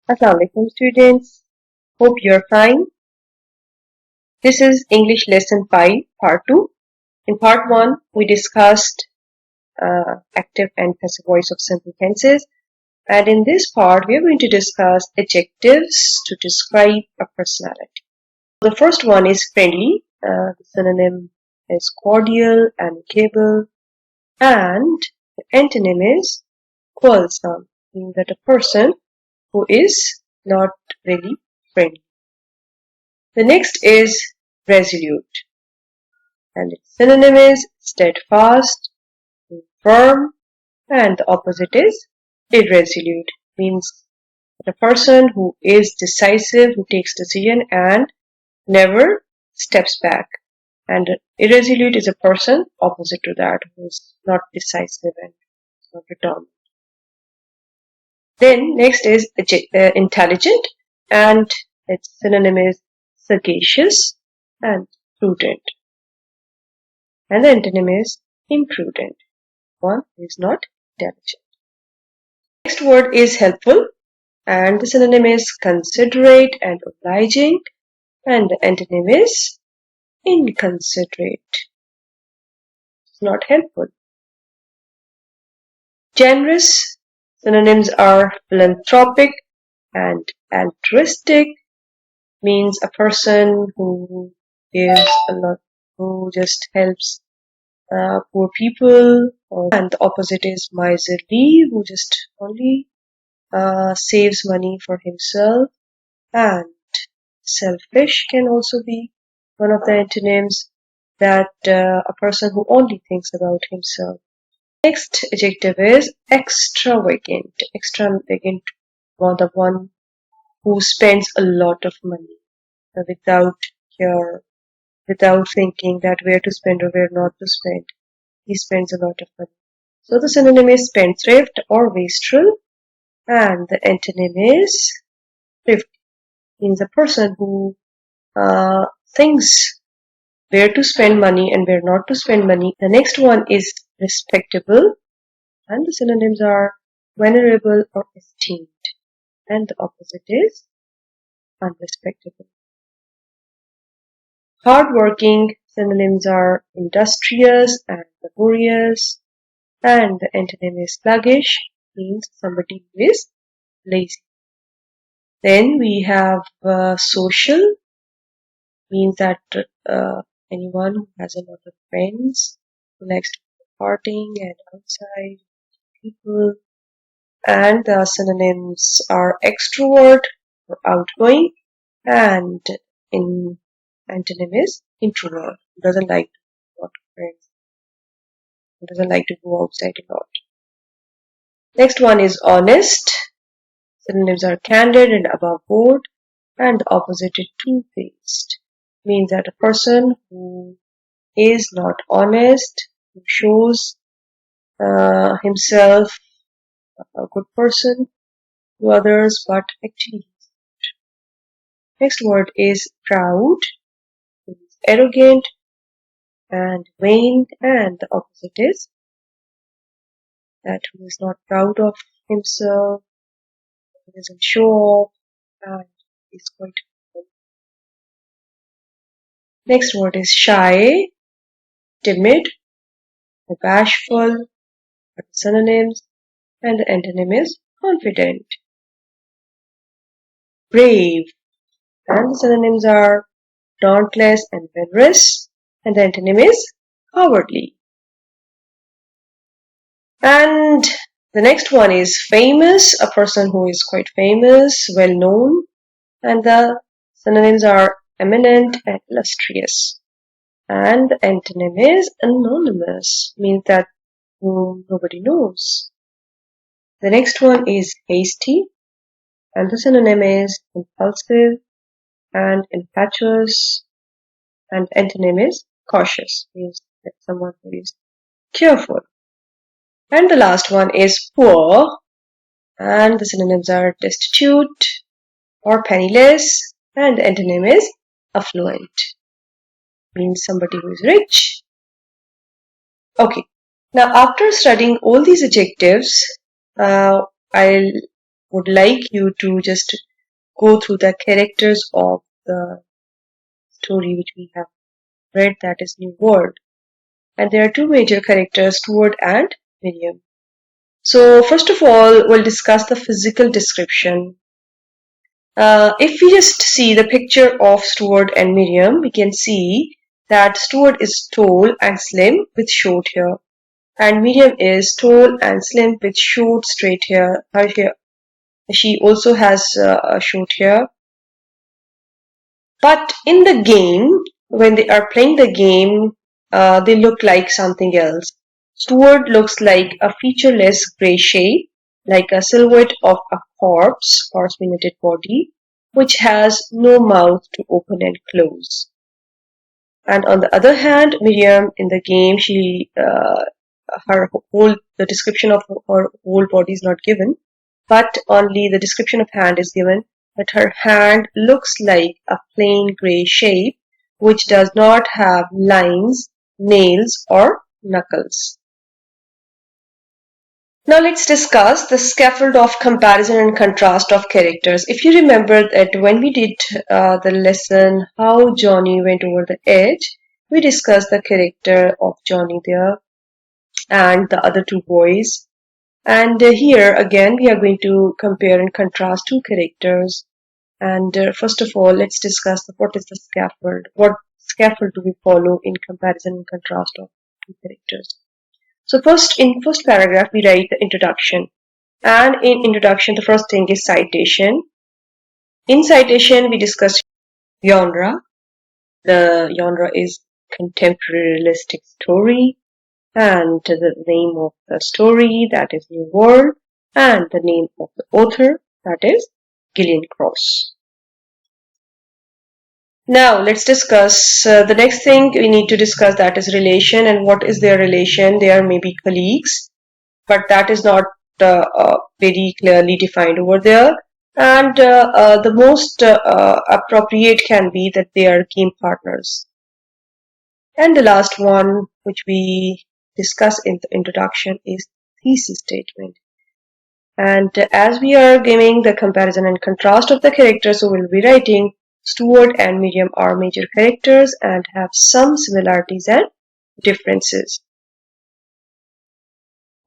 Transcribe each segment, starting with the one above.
Assalamu alaikum students. Hope you're fine. This is English lesson 5 part 2. In part 1 we discussed active and passive voice of simple tenses, and in this part we are going to discuss adjectives to describe a personality. The first one is friendly. The synonym is cordial, amicable, and the antonym is quarrelsome, meaning that a person who is not really friendly. The next is resolute, and its synonym is steadfast, firm, and the opposite is irresolute, means the person who is decisive, who takes decision and never steps back. And irresolute is a person opposite to that, who is not decisive and not determined. Then next is intelligent, and its synonym is sagacious and prudent. And the antonym is imprudent. One is not intelligent. Next word is helpful, and the synonym is considerate and obliging, and the antonym is inconsiderate. It's not helpful. Generous, synonyms are philanthropic and altruistic, means a person who gives a lot, who just helps poor people, and the opposite is miserly, who just only saves money for himself, and selfish can also be one of the antonyms, that a person who only thinks about himself. Next adjective is extravagant. Extravagant, the one who spends a lot of money without thinking that where to spend or where not to spend. He spends a lot of money. So the synonym is spendthrift or wastrel, and the antonym is thrifty, means a person who thinks where to spend money and where not to spend money. The next one is respectable, and the synonyms are venerable or esteemed, and the opposite is unrespectable. Hardworking, synonyms are industrious and laborious, and the antonym is sluggish, means somebody who is lazy. Then we have social, means that anyone who has a lot of friends, who likes to go partying and outside people. And the synonyms are extrovert or outgoing, and antonym is introvert, who doesn't like to have a lot of friends, who doesn't like to go outside a lot. Next one is honest. Synonyms are candid and above board, and the opposite is two-faced, means that a person who is not honest, who shows himself a good person to others, but actually. Next word is proud, means arrogant and vain, and the opposite is that who is not proud of himself, who doesn't show off, and is quite humble. Next word is shy, timid, bashful, synonyms, and the antonym is confident. Brave, and the synonyms are dauntless and valorous, and the antonym is cowardly. And the next one is famous, a person who is quite famous, well known, and the synonyms are eminent and illustrious. And the antonym is anonymous, means that whom nobody knows. The next one is hasty, and the synonym is impulsive and impetuous, and antonym is cautious, means that someone who is careful. And the last one is poor, and the synonyms are destitute or penniless, and the antonym is affluent, means somebody who is rich. Okay, now after studying all these adjectives, I'll would like you to just go through the characters of the story which we have read, that is New World. And there are two major characters, Stuart and Miriam. So first of all, we'll discuss the physical description. If we just see the picture of Stuart and Miriam, we can see that Stuart is tall and slim with short hair, and Miriam is tall and slim with short straight hair. Her hair, she also has a short hair. But in the game, when they are playing the game, they look like something else. Stuart looks like a featureless grey shape, like a silhouette of a corpse meaning a dead body, which has no mouth to open and close. And on the other hand, Miriam in the game, the description of her whole body is not given, but only the description of hand is given, that her hand looks like a plain grey shape which does not have lines, nails or knuckles. Now let's discuss the scaffold of comparison and contrast of characters. If you remember that when we did the lesson how Johnny went over the edge, we discussed the character of Johnny there and the other two boys. And here again we are going to compare and contrast two characters. And first of all, let's discuss what is the scaffold. What scaffold do we follow in comparison and contrast of two characters? So in first paragraph we write the introduction. And in introduction the first thing is citation. In citation we discuss genre. The genre is contemporary realistic story, and the name of the story, that is New World, and the name of the author, that is Gillian Cross. Now let's discuss the next thing we need to discuss, that is relation. And what is their relation? They are maybe colleagues, but that is not very clearly defined over there. And the most appropriate can be that they are game partners. And the last one which we discuss in the introduction is thesis statement. And as we are giving the comparison and contrast of the characters, so we'll be writing Stuart and Miriam are major characters and have some similarities and differences.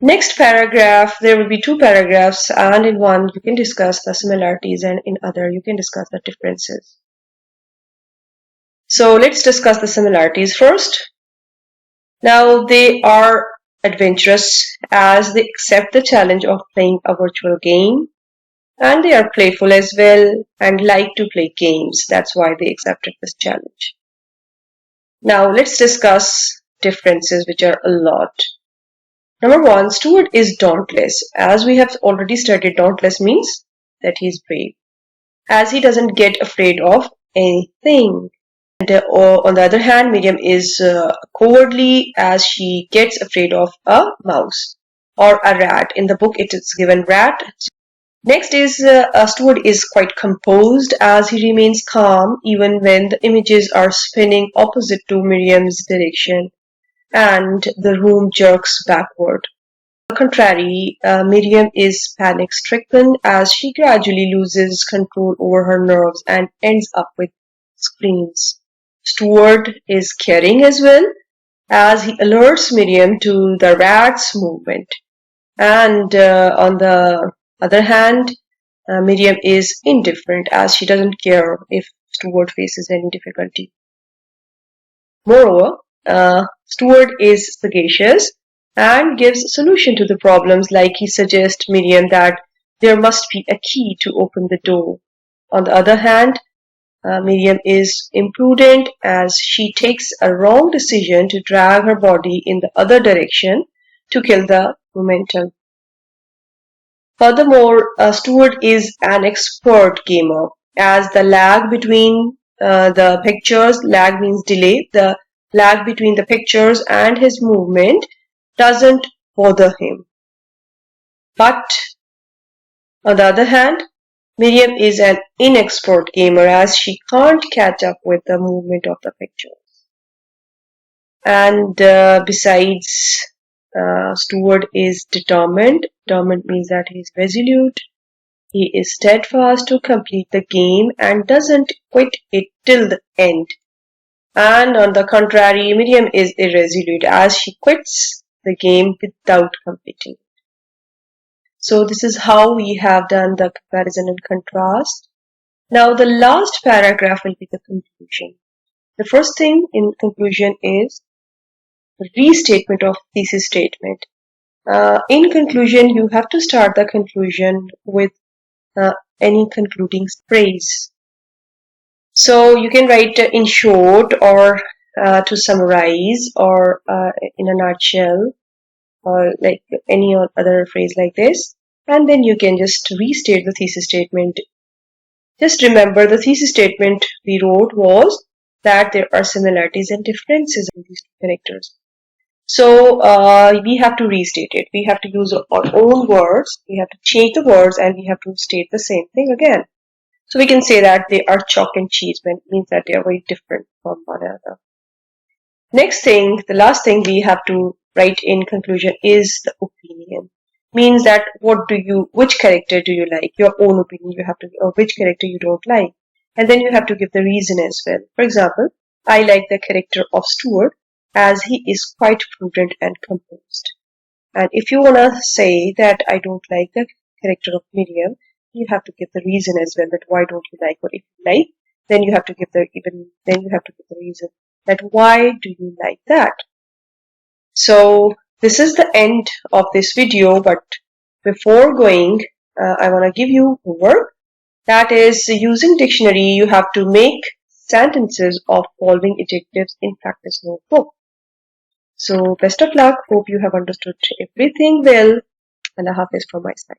Next paragraph, there will be two paragraphs, and in one you can discuss the similarities and in other you can discuss the differences. So let's discuss the similarities first. Now they are adventurous as they accept the challenge of playing a virtual game, and they are playful as well and like to play games. That's why they accepted this challenge. Now let's discuss differences, which are a lot. Number one, Stuart is dauntless. As we have already studied, dauntless means that he is brave, as he doesn't get afraid of anything. And on the other hand, Miriam is cowardly as she gets afraid of a mouse or a rat. In the book it is given rat. Next is Stuart is quite composed as he remains calm even when the images are spinning opposite to Miriam's direction and the room jerks backward. On the contrary, Miriam is panic-stricken as she gradually loses control over her nerves and ends up with screams. Stuart is caring as well as he alerts Miriam to the rat's movement. And on the other hand, Miriam is indifferent as she doesn't care if Stuart faces any difficulty. Moreover, Stuart is sagacious and gives solution to the problems, like he suggests Miriam that there must be a key to open the door. On the other hand, Miriam is imprudent as she takes a wrong decision to drag her body in the other direction to kill the momentum. Furthermore, Stuart is an expert gamer as the lag between the pictures, lag means delay, the lag between the pictures and his movement doesn't bother him. But on the other hand, Miriam is an inexpert gamer as she can't catch up with the movement of the pictures. And besides, Stuart is determined. Determined means that he is resolute. He is steadfast to complete the game and doesn't quit it till the end. And on the contrary, Miriam is irresolute as she quits the game without completing. So this is how we have done the comparison and contrast. Now the last paragraph will be the conclusion. The first thing in conclusion is restatement of thesis statement. In conclusion, you have to start the conclusion with any concluding phrase. So you can write in short or to summarize or in a nutshell or like any other phrase like this. And then you can just restate the thesis statement. Just remember the thesis statement we wrote was that there are similarities and differences in these two characters. So we have to restate it. We have to use our own words. We have to change the words and we have to state the same thing again. So we can say that they are chalk and cheese, when it means that they are very different from one another. Next thing, the last thing we have to write in conclusion is the opinion. Means that which character do you like? Your own opinion you have to, or which character you don't like. And then you have to give the reason as well. For example, I like the character of Stuart as he is quite prudent and composed. And if you want to say that I don't like the character of Miriam, you have to give the reason as well, that why don't you like, or if you like, then you have to give the reason that why do you like that. So this is the end of this video, but before going, I want to give you homework. That is, using dictionary, you have to make sentences of following adjectives in practice notebook. So best of luck. Hope you have understood everything well. Allah Hafiz from my side.